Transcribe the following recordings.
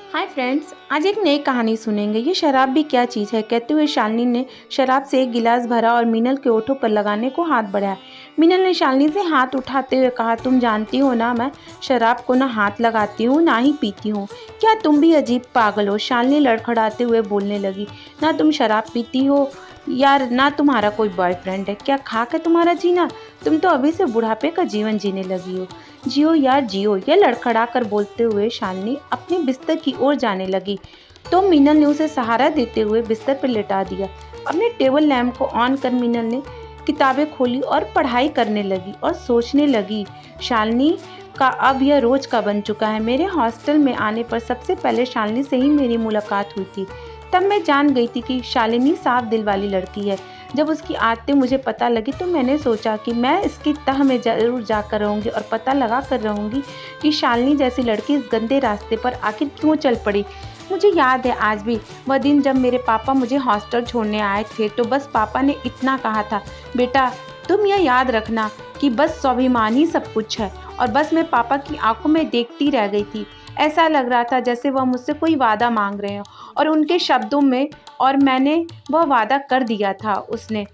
Hi friends, आज एक नई कहानी सुनेंगे। ये शराब भी क्या चीज़ है, कहते हुए शालिनी ने शराब से एक गिलास भरा और मीनल के ओठों पर लगाने को हाथ बढ़ाया। मीनल ने शालिनी से हाथ उठाते हुए कहा, तुम जानती हो ना, मैं शराब को ना हाथ लगाती हूँ ना ही पीती हूँ। क्या तुम भी अजीब पागल हो? शालिनी लड़खड़ाते हुए बोलने लगी। ना तुम शराब पीती हो यार, ना तुम्हारा कोई बॉयफ्रेंड है। क्या खाक है तुम्हारा जीना? तुम तो अभी से बुढ़ापे का जीवन जीने लगी हो। जियो यार जियो, यह लड़खड़ा कर बोलते हुए शालिनी अपने बिस्तर की ओर जाने लगी तो मीनल ने उसे सहारा देते हुए बिस्तर पर लेटा दिया। अपने टेबल लैंप को ऑन कर मीनल ने किताबें खोली और पढ़ाई करने लगी और सोचने लगी, शालिनी का अब यह रोज का बन चुका है। मेरे हॉस्टल में आने पर सबसे पहले शालिनी से ही मेरी मुलाकात हुई थी। तब मैं जान गई थी कि शालिनी साफ दिल वाली लड़की है। जब उसकी आदतें मुझे पता लगी तो मैंने सोचा कि मैं इसकी तह में ज़रूर जाकर रहूँगी और पता लगा कर रहूँगी कि शालिनी जैसी लड़की इस गंदे रास्ते पर आखिर क्यों चल पड़ी। मुझे याद है आज भी वह दिन जब मेरे पापा मुझे हॉस्टल छोड़ने आए थे, तो बस पापा ने इतना कहा था, बेटा तुम यह याद रखना कि बस स्वाभिमान ही सब कुछ है। और बस मैं पापा की आंखों में देखती रह गई थी। ऐसा लग रहा था जैसे वह मुझसे कोई वादा मांग रहे हो, और उनके शब्दों में और मैंने वह वादा कर दिया था। उसने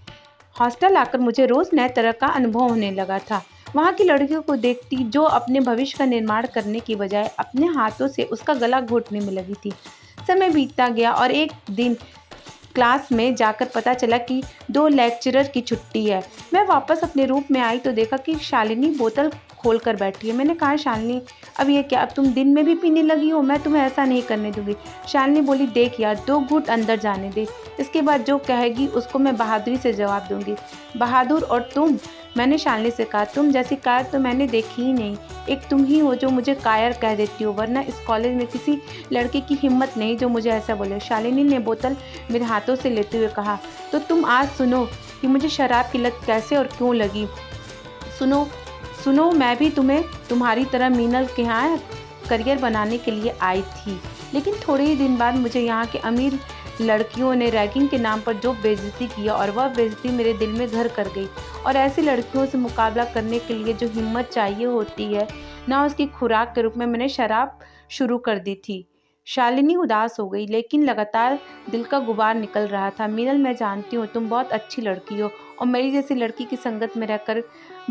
हॉस्टल आकर मुझे रोज़ नए तरह का अनुभव होने लगा था। वहाँ की लड़कियों को देखती जो अपने भविष्य का निर्माण करने की बजाय अपने हाथों से उसका गला घोटने में लगी थी। समय बीतता गया और एक दिन क्लास में जाकर पता चला कि 2 लेक्चरर की छुट्टी है। मैं वापस अपने रूम में आई तो देखा कि शालिनी बोतल खोल कर बैठी है। मैंने कहा, शालिनी अब ये क्या, अब तुम दिन में भी पीने लगी हो? मैं तुम्हें ऐसा नहीं करने दूंगी। शालिनी बोली, देख यार, 2 घूंट अंदर जाने दे, इसके बाद जो कहेगी उसको मैं बहादुरी से जवाब दूंगी। बहादुर और तुम? मैंने शालिनी से कहा, तुम जैसी कायर तो मैंने देखी ही नहीं। एक तुम ही हो जो मुझे कायर कह देती हो, वरना इस कॉलेज में किसी लड़के की हिम्मत नहीं जो मुझे ऐसा बोले। शालिनी ने बोतल मेरे हाथों से लेते हुए कहा, तो तुम आज सुनो कि मुझे शराब की लत कैसे और क्यों लगी। सुनो सुनो, मैं भी तुम्हारी तरह मीनल के यहाँ करियर बनाने के लिए आई थी, लेकिन थोड़े ही दिन बाद मुझे यहाँ के अमीर लड़कियों ने रैगिंग के नाम पर जो बेइज्जती किया, और वह बेइज्जती मेरे दिल में घर कर गई। और ऐसी लड़कियों से मुकाबला करने के लिए जो हिम्मत चाहिए होती है ना, उसकी खुराक के रूप में मैंने शराब शुरू कर दी थी। शालिनी उदास हो गई, लेकिन लगातार दिल का गुबार निकल रहा था। मीनल, मैं जानती हूँ तुम बहुत अच्छी लड़की हो और मेरी जैसी लड़की की संगत में रहकर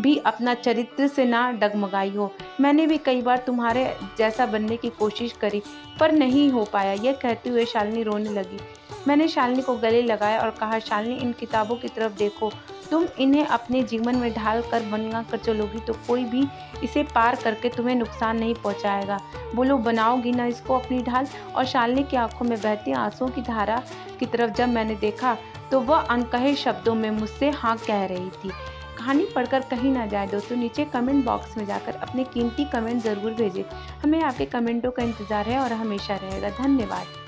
भी अपना चरित्र से ना डगमगाई हो। मैंने भी कई बार तुम्हारे जैसा बनने की कोशिश करी, पर नहीं हो पाया। यह कहते हुए शालिनी रोने लगी। मैंने शालिनी को गले लगाया और कहा, शालिनी, इन किताबों की तरफ देखो। तुम इन्हें अपने जीवन में ढाल कर बना कर चलोगी तो कोई भी इसे पार करके तुम्हें नुकसान नहीं पहुंचाएगा। बोलो, बनाओगी ना इसको अपनी ढाल? और शालिनी की आंखों में बहती आंसुओं की धारा की तरफ जब मैंने देखा तो वह अनकहे शब्दों में मुझसे हाँ कह रही थी। कहानी पढ़कर कहीं ना जाए दोस्तों, नीचे कमेंट बॉक्स में जाकर अपने कीमती कमेंट ज़रूर भेजें। हमें आपके कमेंटों का इंतज़ार है और हमेशा रहेगा। धन्यवाद।